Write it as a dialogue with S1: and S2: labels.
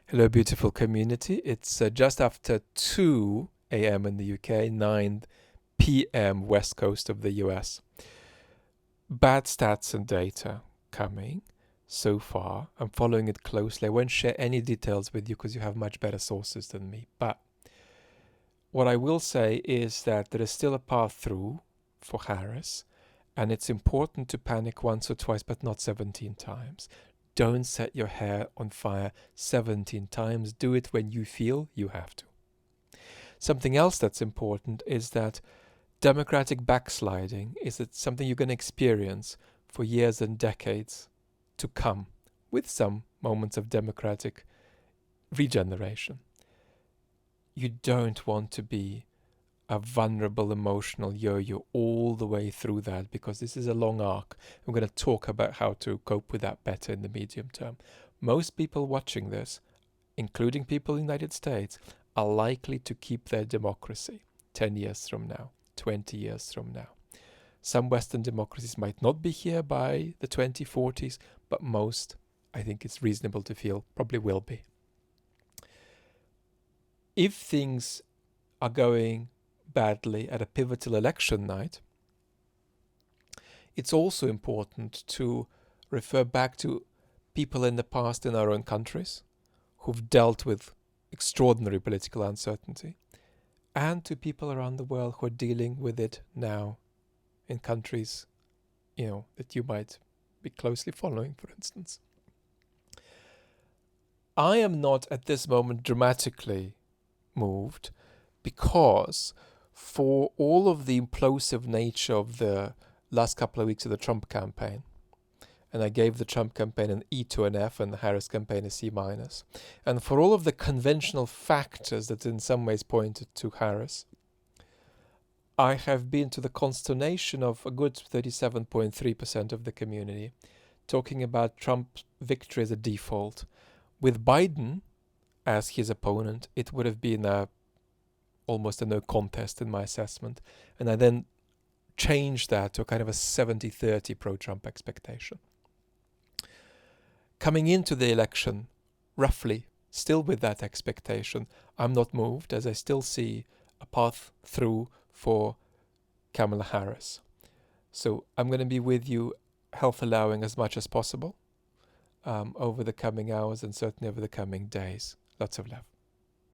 S1: Hello, beautiful community. It's just after 2 a.m. in the UK, 9 p.m. west coast of the US. Bad stats and data coming so far. I'm following it closely. I won't share any details with you because you have much better sources than me. But what I will say is that there is still a path through for Harris, and it's important to panic once or twice, but not 17 times. Don't set your hair on fire 17 times. Do it when you feel you have to. Something else that's important is that democratic backsliding is something you're going to experience for years and decades to come, with some moments of democratic regeneration. You don't want to be a vulnerable emotional yo-yo all the way through that, because this is a long arc. I'm going to talk about how to cope with that better in the medium term. Most people watching this, including people in the United States, are likely to keep their democracy 10 years from now, 20 years from now. Some Western democracies might not be here by the 2040s, but most, I think it's reasonable to feel, probably will be. If things are going badly at a pivotal election night, it's also important to refer back to people in the past in our own countries who've dealt with extraordinary political uncertainty, and to people around the world who are dealing with it now in countries, that you might be closely following, for instance. I am not at this moment dramatically moved, because for all of the implosive nature of the last couple of weeks of the Trump campaign, and I gave the Trump campaign an E to an F and the Harris campaign a C minus, and for all of the conventional factors that in some ways pointed to Harris, I have been to the consternation of a good 37.3% of the community talking about Trump's victory as a default. With Biden as his opponent, it would have been almost a no contest in my assessment. And I then changed that to a kind of a 70-30 pro-Trump expectation. Coming into the election, roughly, still with that expectation, I'm not moved, as I still see a path through for Kamala Harris. So I'm going to be with you, health allowing, as much as possible over the coming hours and certainly over the coming days. Lots of love.